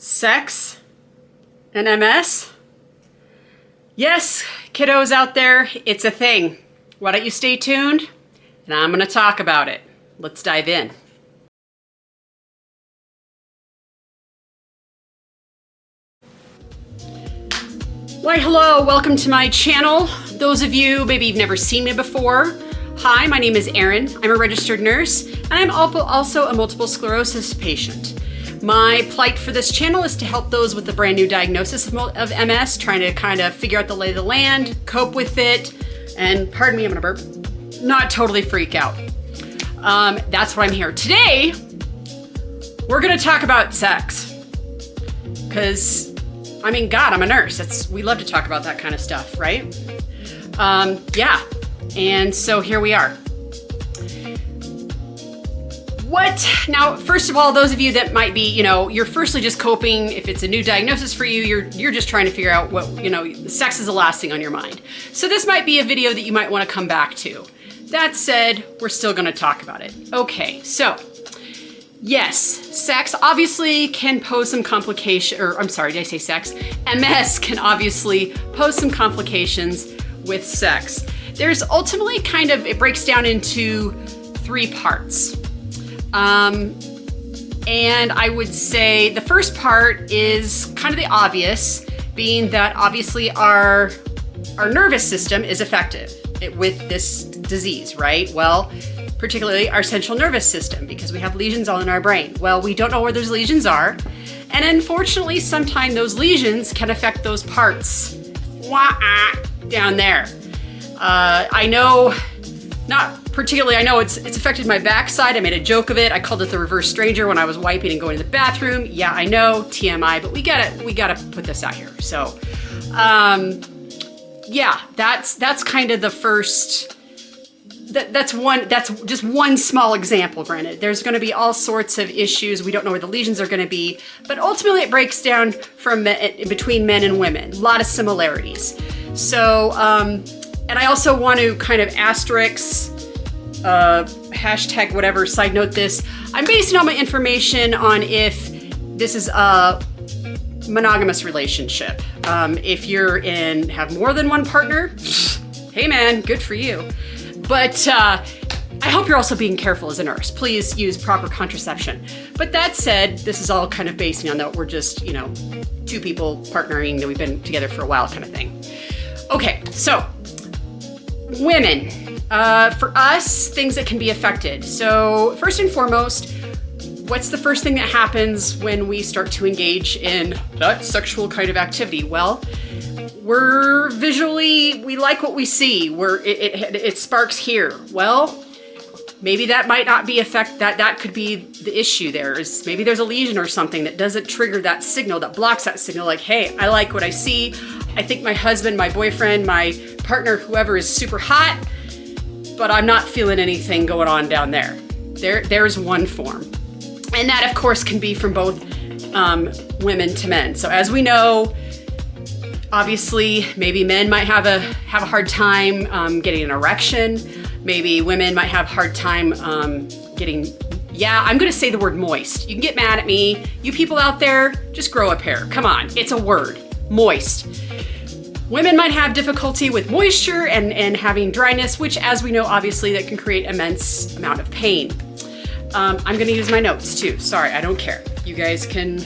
Sex and MS? Yes, kiddos out there, it's a thing. Why don't you stay tuned? And I'm going to talk about it. Let's dive in. Why, hello, welcome to my channel. Those of you, maybe you've never seen me before. Hi, my name is Erin. I'm a registered nurse, and I'm also a multiple sclerosis patient. My plight for this channel is to help those with a brand new diagnosis of MS, trying to kind of figure out the lay of the land, cope with it, and pardon me, I'm gonna burp, not totally freak out. That's why I'm here. Today, we're gonna talk about sex. Because, I mean, God, I'm a nurse. We love to talk about that kind of stuff, right? Yeah, and so here we are. Now, first of all, those of you that might be, you're firstly just coping, if it's a new diagnosis for you, you're just trying to figure out what, sex is the last thing on your mind. So this might be a video that you might want to come back to. That said, we're still going to talk about it. Okay, so yes, sex obviously can pose some complications, or I'm sorry, did I say sex? MS can obviously pose some complications with sex. There's ultimately it breaks down into three parts. And I would say the first part is kind of the obvious, being that obviously our nervous system is affected with this disease, right? Well, particularly our central nervous system, because we have lesions all in our brain. Well, we don't know where those lesions are. And unfortunately, sometimes those lesions can affect those parts down there. I know, not particularly, I know it's affected my backside. I made a joke of it. I called it the reverse stranger when I was wiping and going to the bathroom. Yeah, I know, TMI, but we gotta put this out here. So, yeah, that's kind of the first. That's just one small example. Granted, there's going to be all sorts of issues. We don't know where the lesions are going to be, but ultimately it breaks down between men and women. A lot of similarities. So, and I also want to kind of asterisk. Hashtag whatever, side note this. I'm basing all my information on if this is a monogamous relationship. If you're have more than one partner, hey man, good for you. But I hope you're also being careful as a nurse. Please use proper contraception. But that said, this is all kind of basing on that we're just, two people partnering, that we've been together for a while kind of thing. Okay, so women. For us, things that can be affected. So first and foremost, what's the first thing that happens when we start to engage in that sexual kind of activity? Well, we like what we see. It sparks here. Well, maybe that might not be that could be the issue there, is maybe there's a lesion or something that doesn't trigger that signal, that blocks that signal, like, hey, I like what I see. I think my husband, my boyfriend, my partner, whoever is super hot, but I'm not feeling anything going on down there. There's one form. And that, of course, can be from both women to men. So as we know, obviously, maybe men might have a hard time getting an erection. Maybe women might have a hard time getting, I'm gonna say the word moist. You can get mad at me. You people out there, just grow a pair. Come on, it's a word, moist. Women might have difficulty with moisture and having dryness, which, as we know, obviously that can create immense amount of pain. I'm gonna use my notes too. Sorry, I don't care. You guys can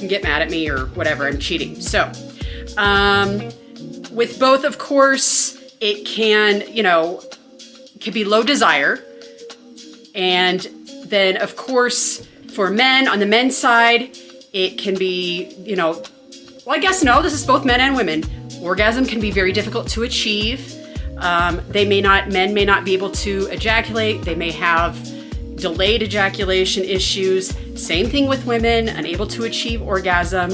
get mad at me or whatever, I'm cheating. So, with both, of course, it can be low desire. And then, of course, for men, on the men's side, it can be, well, I guess no, this is both men and women. Orgasm can be very difficult to achieve. Men may not be able to ejaculate. They may have delayed ejaculation issues. Same thing with women, unable to achieve orgasm.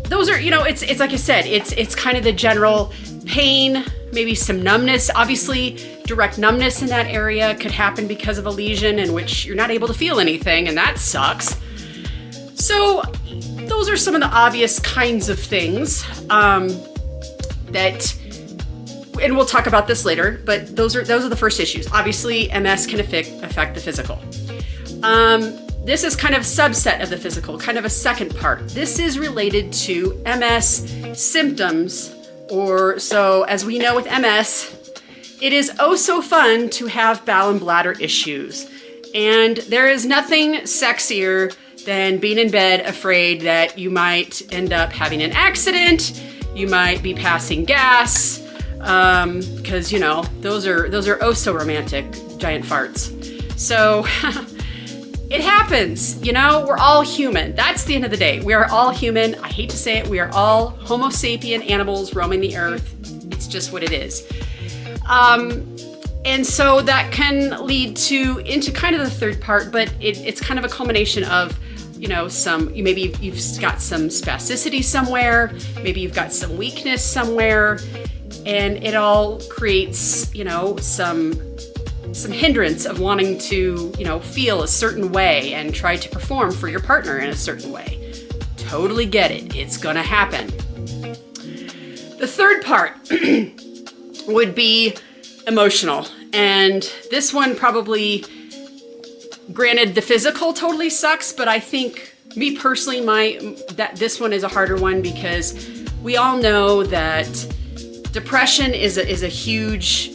Those are, it's like I said, it's kind of the general pain, maybe some numbness. Obviously, direct numbness in that area could happen because of a lesion in which you're not able to feel anything, and that sucks. So those are some of the obvious kinds of things that, and we'll talk about this later, but those are the first issues. Obviously, MS can affect the physical. This is kind of a subset of the physical, kind of a second part. This is related to MS symptoms, or so as we know with MS, it is oh so fun to have bowel and bladder issues. And there is nothing sexier than being in bed afraid that you might end up having an accident, you might be passing gas, because you know, those are oh so romantic giant farts. So it happens, you know, we're all human. That's the end of the day. We are all human. I hate to say it, we are all Homo sapien animals roaming the earth. It's just what it is. And so that can lead into kind of the third part, but it's kind of a culmination of, you know, maybe you've got some spasticity somewhere, maybe you've got some weakness somewhere, and it all creates, you know, some hindrance of wanting to, you know, feel a certain way and try to perform for your partner in a certain way. Totally get it. It's gonna happen. The third part would be emotional. And this one probably, granted, the physical totally sucks, but I think, me personally, this one is a harder one because we all know that depression is a huge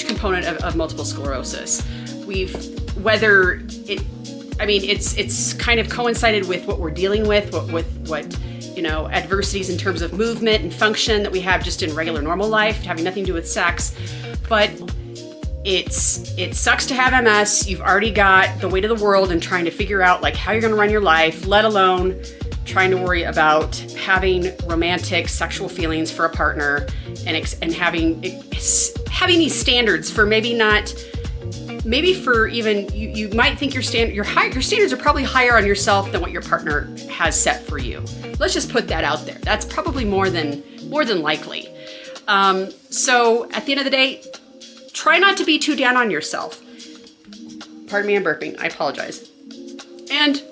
component of multiple sclerosis. It's kind of coincided with what we're dealing with, what you know, adversities in terms of movement and function that we have just in regular normal life, having nothing to do with sex. But it sucks to have MS. You've already got the weight of the world and trying to figure out like how you're going to run your life, let alone trying to worry about having romantic sexual feelings for a partner and having these standards for you might think your standards are probably higher on yourself than what your partner has set for you. Let's just put that out there. That's probably more than likely. So at the end of the day, try not to be too down on yourself. Pardon me, I'm burping. I apologize. And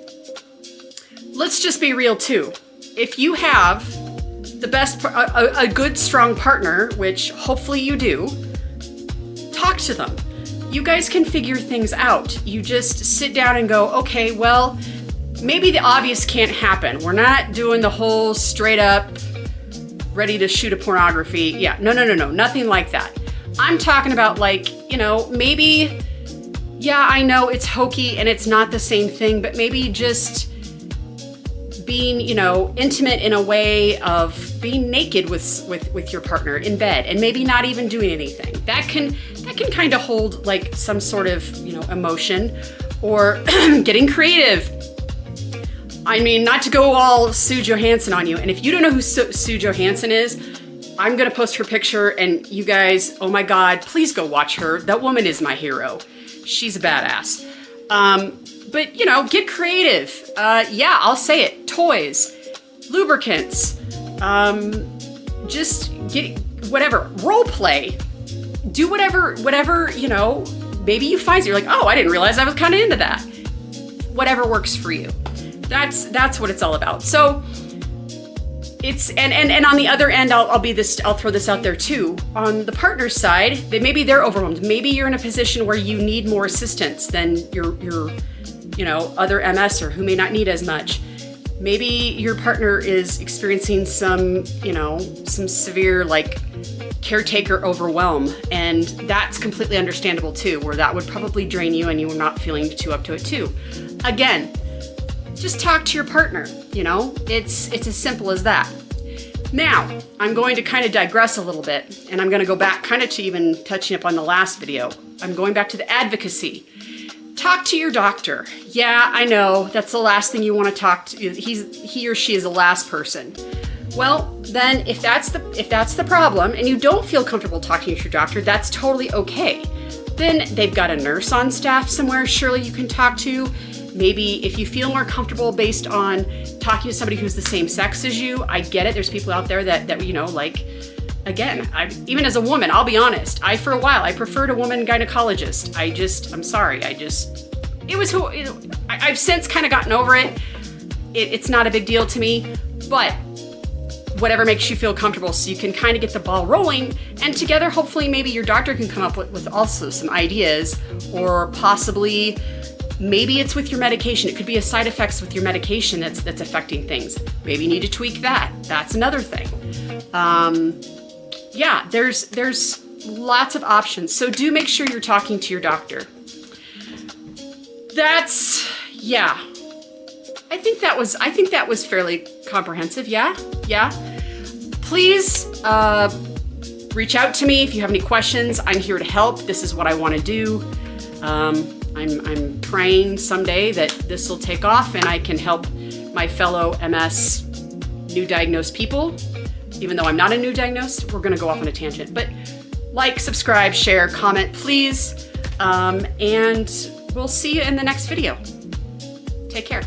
let's just be real too. If you have a good, strong partner, which hopefully you do, talk to them. You guys can figure things out. You just sit down and go, okay, well, maybe the obvious can't happen. We're not doing the whole straight up ready to shoot a pornography. Yeah, no, nothing like that. I'm talking about like, you know, maybe, yeah, I know it's hokey and it's not the same thing, but maybe just being, you know, intimate in a way of being naked with your partner in bed and maybe not even doing anything. That can kind of hold like some sort of, you know, emotion, or getting creative. I mean, not to go all Sue Johansson on you. And if you don't know who Sue Johansson is, I'm gonna post her picture and you guys, oh my God, please go watch her. That woman is my hero. She's a badass. But you know, get creative. Yeah, I'll say it. Toys, lubricants, just get whatever, role play, do whatever, you know, maybe you find you're like, oh, I didn't realize I was kind of into that. Whatever works for you. That's what it's all about. So it's, and on the other end, I'll throw this out there too. On the partner's side, maybe they're overwhelmed. Maybe you're in a position where you need more assistance than your you know, other MS, or who may not need as much. Maybe your partner is experiencing some severe like caretaker overwhelm, and that's completely understandable too, where that would probably drain you and you were not feeling too up to it too. Again, just talk to your partner, you know, it's as simple as that. Now, I'm going to kind of digress a little bit, and I'm going to go back kind of to even touching up on the last video. I'm going back to the advocacy. Talk to your doctor. Yeah, I know, that's the last thing you want to talk to. He or she is the last person. Well, then if that's the problem and you don't feel comfortable talking to your doctor, that's totally okay. Then they've got a nurse on staff somewhere surely you can talk to. Maybe if you feel more comfortable based on talking to somebody who's the same sex as you, I get it. There's people out there that you know, like, again, even as a woman, I'll be honest, for a while, I preferred a woman gynecologist. I'm sorry, I've since kind of gotten over it. It's not a big deal to me, but whatever makes you feel comfortable so you can kind of get the ball rolling, and together, hopefully, maybe your doctor can come up with also some ideas, or possibly Maybe it's with your medication. It could be a side effects with your medication that's affecting things. Maybe you need to tweak that. That's another thing. Yeah, there's lots of options. So do make sure you're talking to your doctor. Yeah. I think that was fairly comprehensive. Yeah. Please reach out to me if you have any questions. I'm here to help. This is what I want to do. I'm praying someday that this will take off and I can help my fellow MS new diagnosed people. Even though I'm not a new diagnosed, we're going to go off on a tangent. But like, subscribe, share, comment, please. And we'll see you in the next video. Take care.